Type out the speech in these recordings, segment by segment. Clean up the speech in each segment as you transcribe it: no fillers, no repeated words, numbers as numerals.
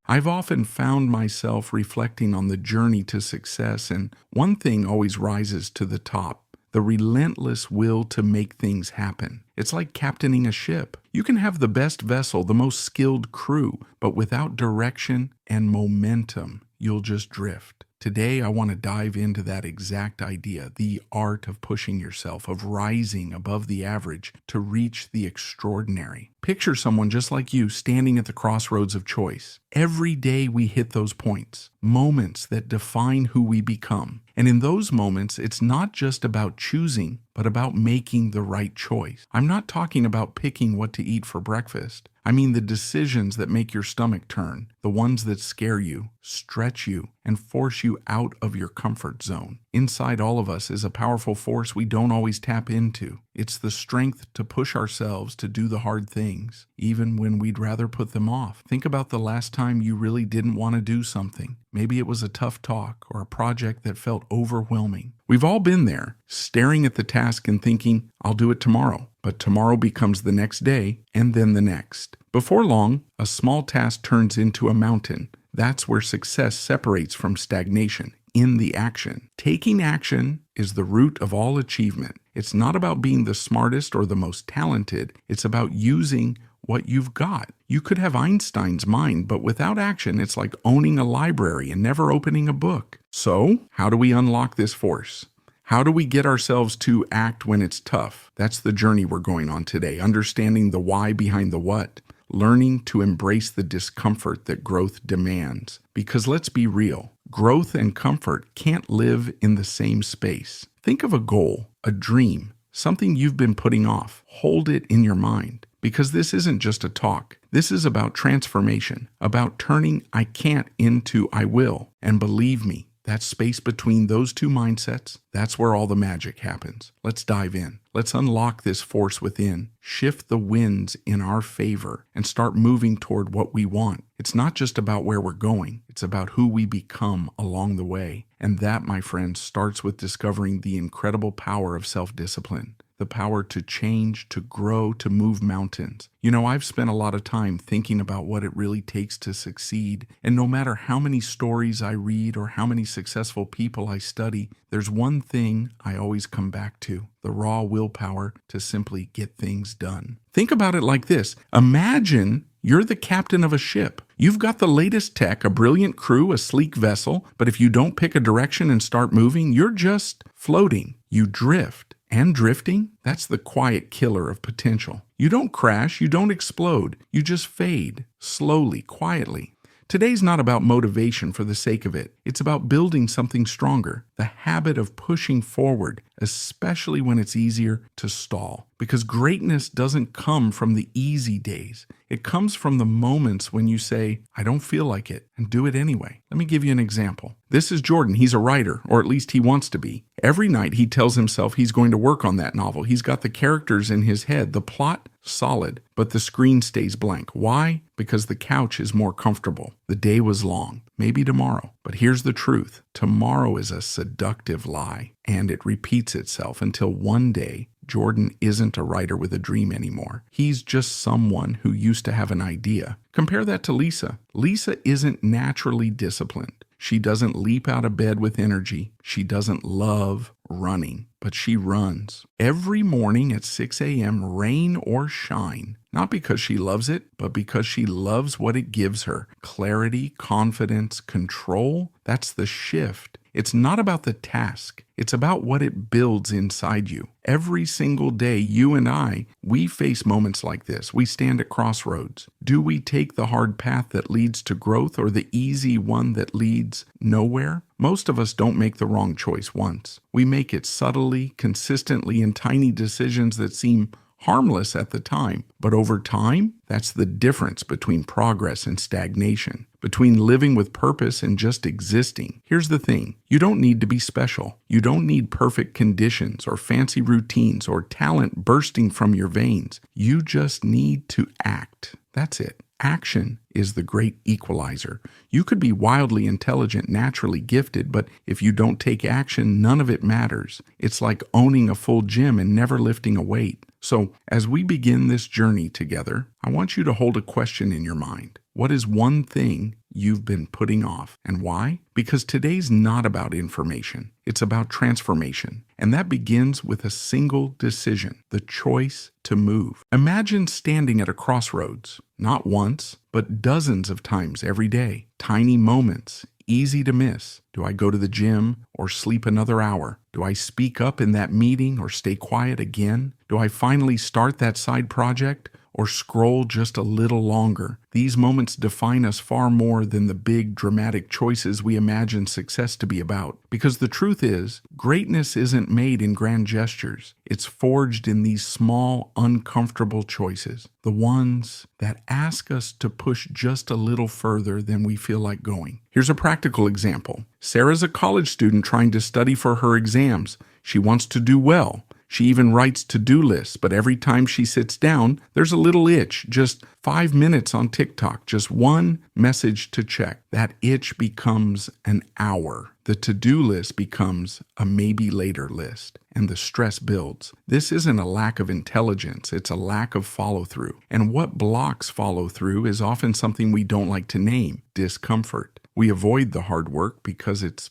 I've often found myself reflecting on the journey to success, and one thing always rises to the top: the relentless will to make things happen. It's like captaining a ship. You can have the best vessel, the most skilled crew, but without direction and momentum, you'll just drift. Today, I want to dive into that exact idea, the art of pushing yourself, of rising above the average to reach the extraordinary. Picture someone just like you standing at the crossroads of choice. Every day we hit those points, moments that define who we become. And in those moments, it's not just about choosing, but about making the right choice. I'm not talking about picking what to eat for breakfast. I mean the decisions that make your stomach turn, the ones that scare you, stretch you, and force you out of your comfort zone. Inside all of us is a powerful force we don't always tap into. It's the strength to push ourselves to do the hard things, even when we'd rather put them off. Think about the last time you really didn't want to do something. Maybe it was a tough talk or a project that felt overwhelming. We've all been there, staring at the task and thinking, I'll do it tomorrow. But tomorrow becomes the next day, and then the next. Before long, a small task turns into a mountain. That's where success separates from stagnation, in the action. Taking action is the root of all achievement. It's not about being the smartest or the most talented. It's about using what you've got. You could have Einstein's mind, but without action, it's like owning a library and never opening a book. So, how do we unlock this force? How do we get ourselves to act when it's tough? That's the journey we're going on today, understanding the why behind the what, learning to embrace the discomfort that growth demands. Because let's be real, growth and comfort can't live in the same space. Think of a goal, a dream, something you've been putting off. Hold it in your mind. Because this isn't just a talk. This is about transformation, about turning I can't into I will. And believe me, that space between those two mindsets, that's where all the magic happens. Let's dive in. Let's unlock this force within, shift the winds in our favor, and start moving toward what we want. It's not just about where we're going. It's about who we become along the way. And that, my friends, starts with discovering the incredible power of self-discipline. The power to change, to grow, to move mountains. You know, I've spent a lot of time thinking about what it really takes to succeed, and no matter how many stories I read or how many successful people I study, there's one thing I always come back to: the raw willpower to simply get things done. Think about it like this. Imagine you're the captain of a ship. You've got the latest tech, a brilliant crew, a sleek vessel, but if you don't pick a direction and start moving, you're just floating. You drift. And drifting, that's the quiet killer of potential. You don't crash, you don't explode, you just fade, slowly, quietly. Today's not about motivation for the sake of it. It's about building something stronger, the habit of pushing forward, especially when it's easier to stall. Because greatness doesn't come from the easy days. It comes from the moments when you say, I don't feel like it, and do it anyway. Let me give you an example. This is Jordan. He's a writer, or at least he wants to be. Every night he tells himself he's going to work on that novel. He's got the characters in his head, the plot solid, but the screen stays blank. Why? Because the couch is more comfortable. The day was long. Maybe tomorrow. But here's the truth. Tomorrow is a seductive lie, and it repeats itself until one day Jordan isn't a writer with a dream anymore. He's just someone who used to have an idea. Compare that to Lisa. Lisa isn't naturally disciplined. She doesn't leap out of bed with energy. She doesn't love running, but she runs every morning at 6 a.m., rain or shine. Not because she loves it, but because she loves what it gives her. Clarity, confidence, control. That's the shift. It's not about the task. It's about what it builds inside you. Every single day, you and I, we face moments like this. We stand at crossroads. Do we take the hard path that leads to growth or the easy one that leads nowhere? Most of us don't make the wrong choice once. We make it subtly, consistently, in tiny decisions that seem harmless at the time. But over time, that's the difference between progress and stagnation, between living with purpose and just existing. Here's the thing. You don't need to be special. You don't need perfect conditions or fancy routines or talent bursting from your veins. You just need to act. That's it. Action is the great equalizer. You could be wildly intelligent, naturally gifted, but if you don't take action, none of it matters. It's like owning a full gym and never lifting a weight. So, as we begin this journey together, I want you to hold a question in your mind. What is one thing you've been putting off? And why? Because today's not about information. It's about transformation. And that begins with a single decision, the choice to move. Imagine standing at a crossroads, not once, but dozens of times every day. Tiny moments, easy to miss. Do I go to the gym or sleep another hour? Do I speak up in that meeting or stay quiet again? Do I finally start that side project or scroll just a little longer? These moments define us far more than the big dramatic choices we imagine success to be about. Because the truth is, greatness isn't made in grand gestures. It's forged in these small, uncomfortable choices. The ones that ask us to push just a little further than we feel like going. Here's a practical example. Sarah's a college student trying to study for her exams. She wants to do well. She even writes to-do lists, but every time she sits down, there's a little itch. Just 5 minutes on TikTok, just one message to check. That itch becomes an hour. The to-do list becomes a maybe later list, and the stress builds. This isn't a lack of intelligence, it's a lack of follow-through. And what blocks follow-through is often something we don't like to name: discomfort. We avoid the hard work because it's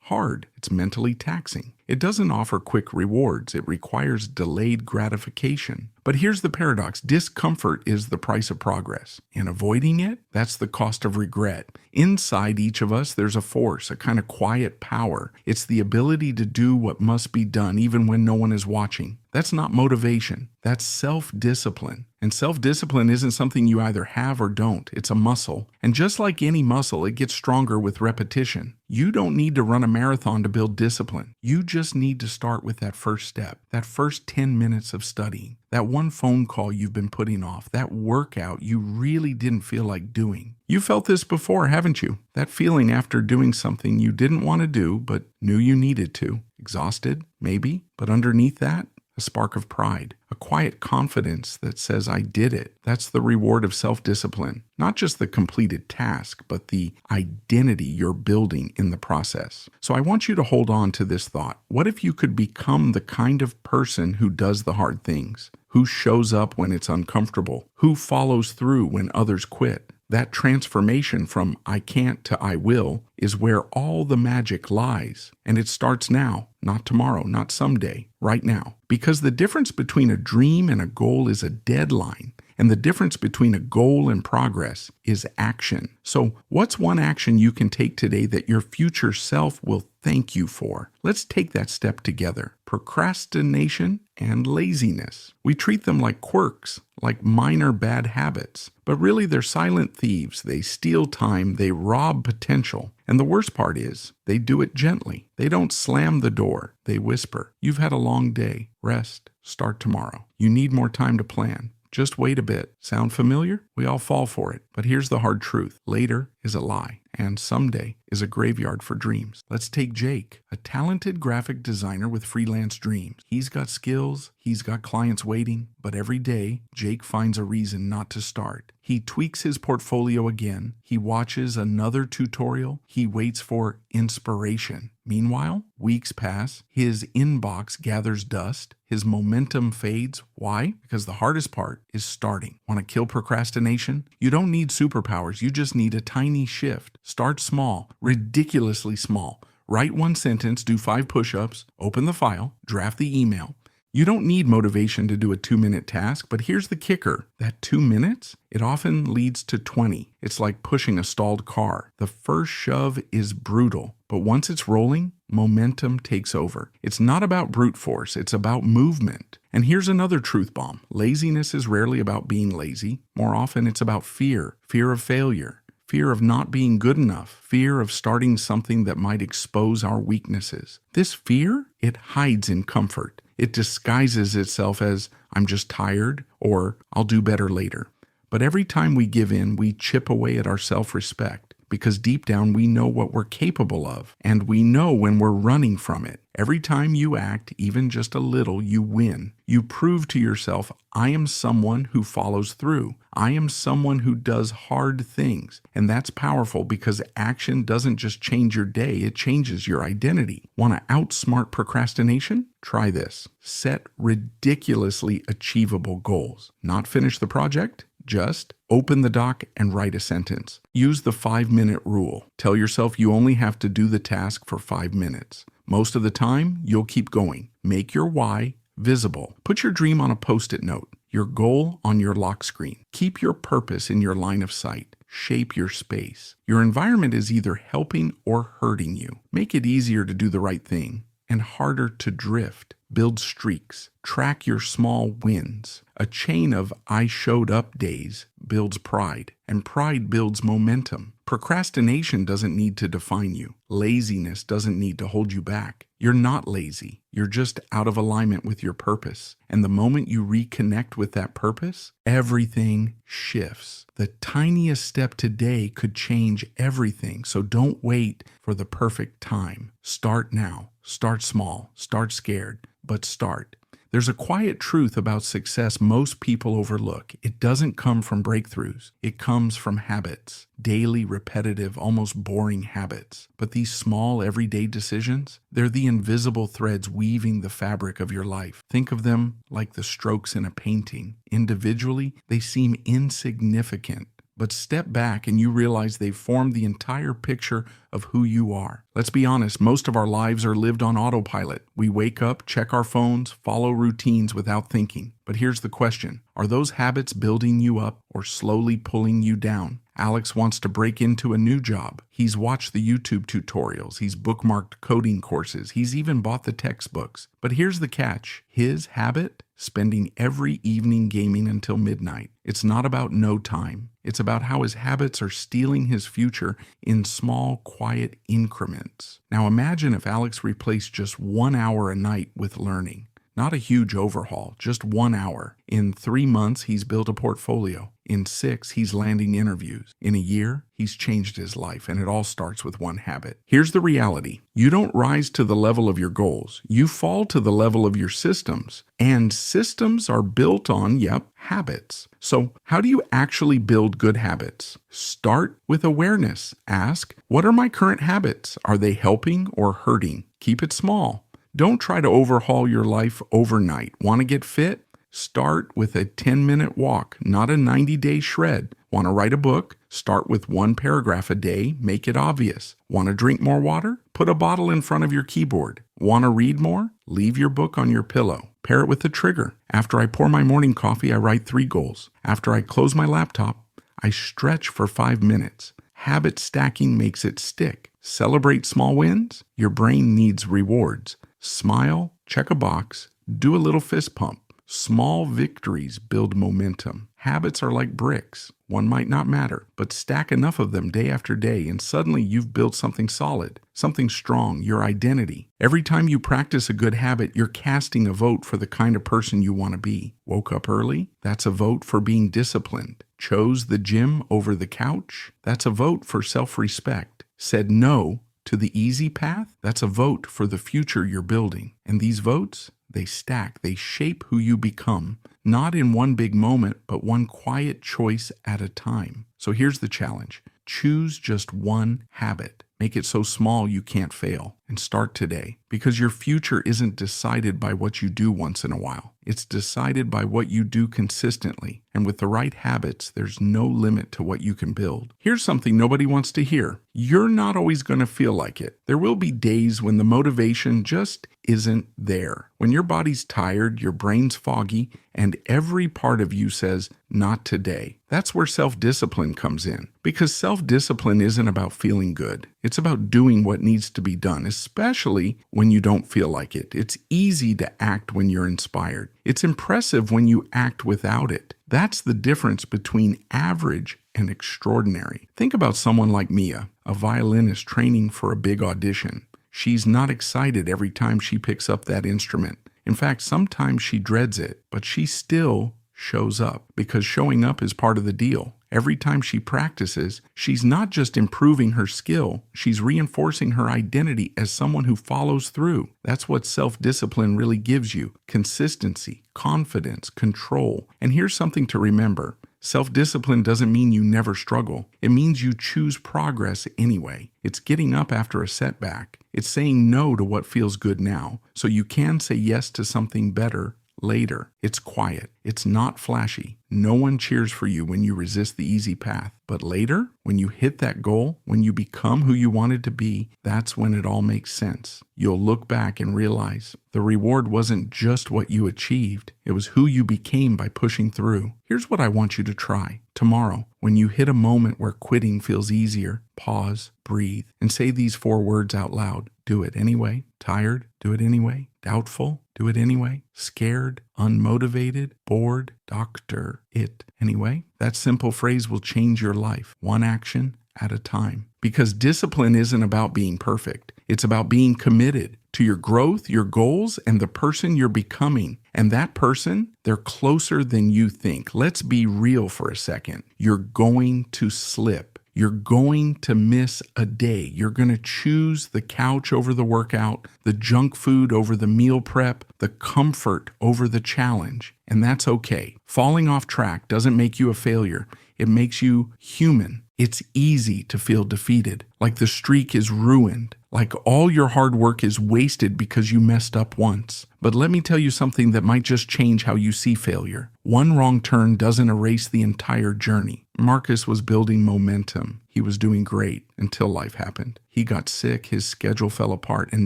hard. It's mentally taxing. It doesn't offer quick rewards. It requires delayed gratification. But here's the paradox. Discomfort is the price of progress. And avoiding it, that's the cost of regret. Inside each of us, there's a force, a kind of quiet power. It's the ability to do what must be done even when no one is watching. That's not motivation. That's self-discipline. And self-discipline isn't something you either have or don't. It's a muscle. And just like any muscle, it gets stronger with repetition. You don't need to run a marathon to build discipline. You just need to start with that first step, that first 10 minutes of studying, that one phone call you've been putting off, that workout you really didn't feel like doing. You felt this before, haven't you? That feeling after doing something you didn't want to do but knew you needed to. Exhausted, maybe, but underneath that, a spark of pride, a quiet confidence that says, I did it. That's the reward of self-discipline. Not just the completed task, but the identity you're building in the process. So I want you to hold on to this thought. What if you could become the kind of person who does the hard things, who shows up when it's uncomfortable, who follows through when others quit? That transformation from I can't to I will is where all the magic lies. And it starts now, not tomorrow, not someday, right now. Because the difference between a dream and a goal is a deadline. And the difference between a goal and progress is action. So what's one action you can take today that your future self will thank you for? Let's take that step together. Procrastination and laziness. We treat them like quirks, like minor bad habits. But really they're silent thieves. They steal time. They rob potential. And the worst part is, they do it gently. They don't slam the door. They whisper, you've had a long day. Rest. Start tomorrow. You need more time to plan. Just wait a bit. Sound familiar? We all fall for it. But here's the hard truth. Later is a lie, and someday is a graveyard for dreams. Let's take Jake, a talented graphic designer with freelance dreams. He's got skills, he's got clients waiting, but every day, Jake finds a reason not to start. He tweaks his portfolio again. He watches another tutorial. He waits for inspiration. Meanwhile, weeks pass. His inbox gathers dust. His momentum fades. Why? Because the hardest part is starting. Want to kill procrastination? You don't need superpowers. You just need a tiny shift. Start small, ridiculously small. Write one sentence, do 5 push-ups, open the file, draft the email. You don't need motivation to do a 2-minute task, but here's the kicker. That 2 minutes, it often leads to 20. It's like pushing a stalled car. The first shove is brutal, but once it's rolling, momentum takes over. It's not about brute force, it's about movement. And here's another truth bomb. Laziness is rarely about being lazy. More often, it's about fear of failure. Fear of not being good enough, fear of starting something that might expose our weaknesses. This fear, it hides in comfort. It disguises itself as, I'm just tired, or I'll do better later. But every time we give in, we chip away at our self-respect, because deep down we know what we're capable of, and we know when we're running from it. Every time you act, even just a little, you win. You prove to yourself, I am someone who follows through. I am someone who does hard things. And that's powerful because action doesn't just change your day, it changes your identity. Want to outsmart procrastination? Try this. Set ridiculously achievable goals. Not finish the project? Just open the doc and write a sentence. Use the 5-minute rule. Tell yourself you only have to do the task for 5 minutes. Most of the time, you'll keep going. Make your why visible. Put your dream on a Post-it note, your goal on your lock screen. Keep your purpose in your line of sight. Shape your space. Your environment is either helping or hurting you. Make it easier to do the right thing and harder to drift. Build streaks. Track your small wins. A chain of I showed up days builds pride, and pride builds momentum. Procrastination doesn't need to define you. Laziness doesn't need to hold you back. You're not lazy. You're just out of alignment with your purpose. And the moment you reconnect with that purpose, everything shifts. The tiniest step today could change everything. So don't wait for the perfect time. Start now. Start small. Start scared, but start. There's a quiet truth about success most people overlook. It doesn't come from breakthroughs. It comes from habits. Daily, repetitive, almost boring habits. But these small, everyday decisions, they're the invisible threads weaving the fabric of your life. Think of them like the strokes in a painting. Individually, they seem insignificant. But step back and you realize they've formed the entire picture of who you are. Let's be honest, most of our lives are lived on autopilot. We wake up, check our phones, follow routines without thinking. But here's the question. Are those habits building you up or slowly pulling you down? Alex wants to break into a new job. He's watched the YouTube tutorials. He's bookmarked coding courses. He's even bought the textbooks. But here's the catch. His habit? Spending every evening gaming until midnight. It's not about no time. It's about how his habits are stealing his future in small, quiet increments. Now imagine if Alex replaced just 1 hour a night with learning. Not a huge overhaul, just 1 hour. In 3 months, he's built a portfolio. In 6, he's landing interviews. In a year, he's changed his life, and it all starts with one habit. Here's the reality. You don't rise to the level of your goals. You fall to the level of your systems. And systems are built on, habits. So how do you actually build good habits? Start with awareness. Ask, what are my current habits? Are they helping or hurting? Keep it small. Don't try to overhaul your life overnight. Want to get fit? Start with a 10-minute walk, not a 90-day shred. Want to write a book? Start with 1 paragraph a day. Make it obvious. Want to drink more water? Put a bottle in front of your keyboard. Want to read more? Leave your book on your pillow. Pair it with a trigger. After I pour my morning coffee, I write 3 goals. After I close my laptop, I stretch for 5 minutes. Habit stacking makes it stick. Celebrate small wins. Your brain needs rewards. Smile, check a box, do a little fist pump. Small victories build momentum. Habits are like bricks. One might not matter, but stack enough of them day after day and suddenly you've built something solid, something strong, your identity. Every time you practice a good habit, you're casting a vote for the kind of person you want to be. Woke up early? That's a vote for being disciplined. Chose the gym over the couch? That's a vote for self-respect. Said no to the easy path? That's a vote for the future you're building. And these votes, they stack, they shape who you become, not in one big moment, but one quiet choice at a time. So here's the challenge. Choose just one habit. Make it so small you can't fail. And start today. Because your future isn't decided by what you do once in a while. It's decided by what you do consistently. And with the right habits, there's no limit to what you can build. Here's something nobody wants to hear. You're not always going to feel like it. There will be days when the motivation just isn't there. When your body's tired, your brain's foggy, and every part of you says, not today. That's where self-discipline comes in. Because self-discipline isn't about feeling good. It's about doing what needs to be done, especially when you don't feel like it. It's easy to act when you're inspired. It's impressive when you act without it. That's the difference between average and extraordinary. Think about someone like Mia, a violinist training for a big audition. She's not excited every time she picks up that instrument. In fact, sometimes she dreads it, but she still shows up because showing up is part of the deal. Every time she practices, she's not just improving her skill, she's reinforcing her identity as someone who follows through. That's what self-discipline really gives you: consistency, confidence, control. And here's something to remember. Self-discipline doesn't mean you never struggle. It means you choose progress anyway. It's getting up after a setback. It's saying no to what feels good now, so you can say yes to something better later. It's quiet. It's not flashy. No one cheers for you when you resist the easy path. But later, when you hit that goal, when you become who you wanted to be, that's when it all makes sense. You'll look back and realize the reward wasn't just what you achieved. It was who you became by pushing through. Here's what I want you to try. Tomorrow, when you hit a moment where quitting feels easier, pause, breathe, and say these 4 words out loud. Do it anyway. Tired? Do it anyway. Doubtful? Do it anyway. Scared? Unmotivated? Bored? Doctor? It anyway. That simple phrase will change your life, one action at a time. Because discipline isn't about being perfect. It's about being committed to your growth, your goals, and the person you're becoming. And that person, they're closer than you think. Let's be real for a second. You're going to slip. You're going to miss a day. You're going to choose the couch over the workout, the junk food over the meal prep, the comfort over the challenge. And that's okay. Falling off track doesn't make you a failure. It makes you human. It's easy to feel defeated, like the streak is ruined, like all your hard work is wasted because you messed up once. But let me tell you something that might just change how you see failure. One wrong turn doesn't erase the entire journey. Marcus was building momentum. He was doing great until life happened. He got sick, his schedule fell apart, and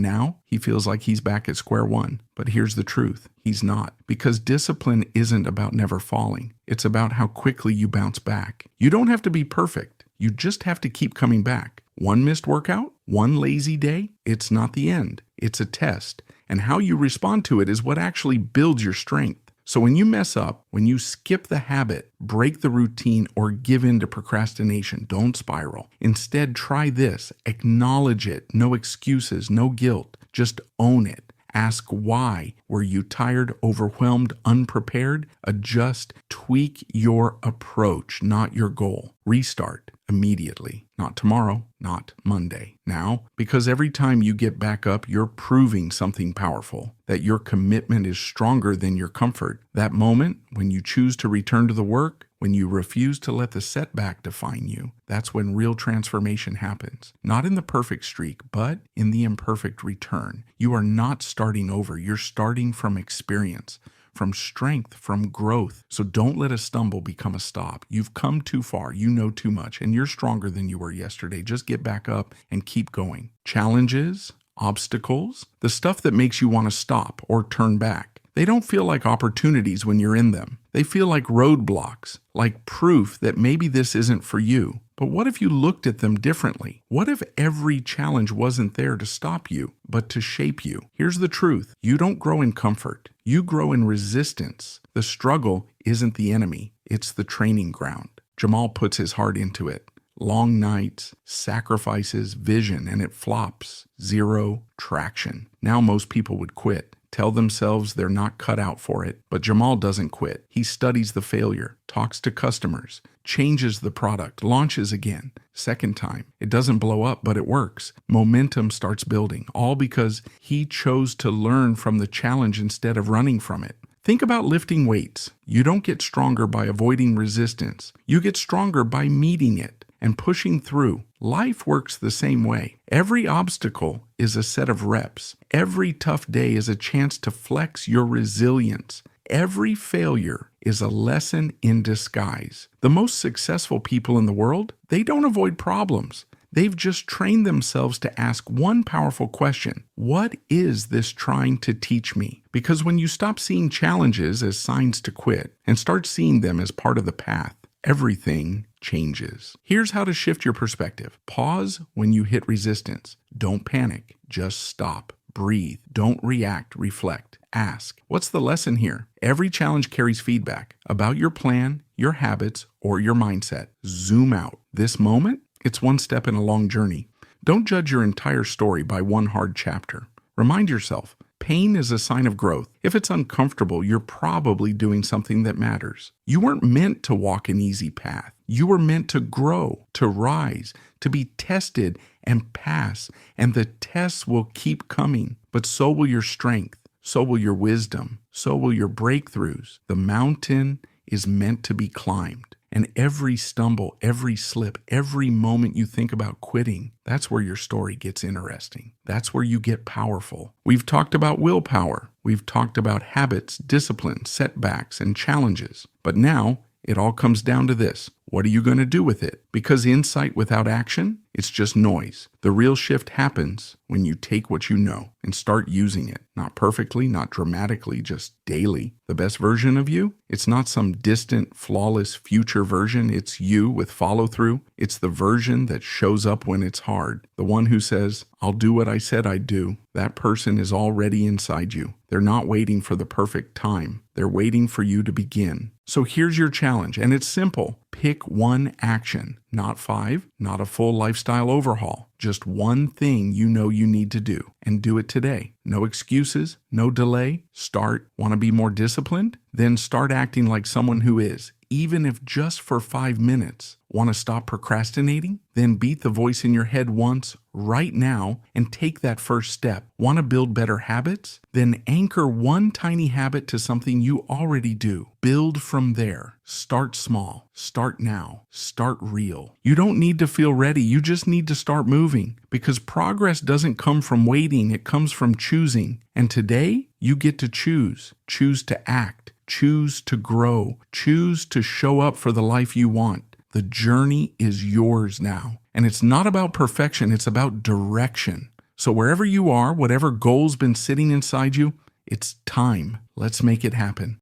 now he feels like he's back at square one. But here's the truth. He's not. Because discipline isn't about never falling. It's about how quickly you bounce back. You don't have to be perfect. You just have to keep coming back. One missed workout, one lazy day, it's not the end. It's a test. And how you respond to it is what actually builds your strength. So when you mess up, when you skip the habit, break the routine, or give in to procrastination, don't spiral. Instead, try this. Acknowledge it. No excuses, no guilt. Just own it. Ask why. Were you tired, overwhelmed, unprepared? Adjust, tweak your approach, not your goal. Restart immediately. Not tomorrow, not Monday. Now, because every time you get back up, you're proving something powerful, that your commitment is stronger than your comfort. That moment, when you choose to return to the work, when you refuse to let the setback define you, that's when real transformation happens. Not in the perfect streak, but in the imperfect return. You are not starting over. You're starting from experience, from strength, from growth. So don't let a stumble become a stop. You've come too far. You know too much, and you're stronger than you were yesterday. Just get back up and keep going. Challenges, obstacles, the stuff that makes you want to stop or turn back. They don't feel like opportunities when you're in them. They feel like roadblocks, like proof that maybe this isn't for you. But what if you looked at them differently? What if every challenge wasn't there to stop you, but to shape you? Here's the truth. You don't grow in comfort. You grow in resistance. The struggle isn't the enemy. It's the training ground. Jamal puts his heart into it. Long nights, sacrifices, vision, and it flops. Zero traction. Now most people would quit. Tell themselves they're not cut out for it. But Jamal doesn't quit. He studies the failure, talks to customers, changes the product, launches again. Second time, it doesn't blow up, but it works. Momentum starts building, all because he chose to learn from the challenge instead of running from it. Think about lifting weights. You don't get stronger by avoiding resistance. You get stronger by meeting it and pushing through. Life works the same way. Every obstacle is a set of reps. Every tough day is a chance to flex your resilience. Every failure is a lesson in disguise. The most successful people in the world, they don't avoid problems. They've just trained themselves to ask one powerful question. What is this trying to teach me? Because when you stop seeing challenges as signs to quit and start seeing them as part of the path, everything changes. Here's how to shift your perspective. Pause when you hit resistance. Don't panic. Just stop. Breathe. Don't react. Reflect. Ask. What's the lesson here? Every challenge carries feedback about your plan, your habits, or your mindset. Zoom out. This moment, it's one step in a long journey. Don't judge your entire story by one hard chapter. Remind yourself, pain is a sign of growth. If it's uncomfortable, you're probably doing something that matters. You weren't meant to walk an easy path. You were meant to grow, to rise, to be tested and pass. And the tests will keep coming, but so will your strength. So will your wisdom. So will your breakthroughs. The mountain is meant to be climbed. And every stumble, every slip, every moment you think about quitting, that's where your story gets interesting. That's where you get powerful. We've talked about willpower. We've talked about habits, discipline, setbacks, and challenges. But now it all comes down to this. What are you going to do with it? Because insight without action, it's just noise. The real shift happens when you take what you know and start using it. Not perfectly, not dramatically, just daily. The best version of you? It's not some distant, flawless future version. It's you with follow-through. It's the version that shows up when it's hard. The one who says, I'll do what I said I'd do. That person is already inside you. They're not waiting for the perfect time. They're waiting for you to begin. So here's your challenge, and it's simple. Pick one action, not 5, not a full lifestyle overhaul. Just one thing you know you need to do, and do it today. No excuses, no delay. Start. Want to be more disciplined? Then start acting like someone who is, even if just for 5 minutes. Want to stop procrastinating? Then beat the voice in your head once, right now, and take that first step. Want to build better habits? Then anchor one tiny habit to something you already do. Build from there. Start small. Start now. Start real. You don't need to feel ready. You just need to start moving. Because progress doesn't come from waiting. It comes from choosing. And today, you get to choose. Choose to act. Choose to grow. Choose to show up for the life you want. The journey is yours now. And it's not about perfection, it's about direction. So wherever you are, whatever goal's been sitting inside you, it's time. Let's make it happen.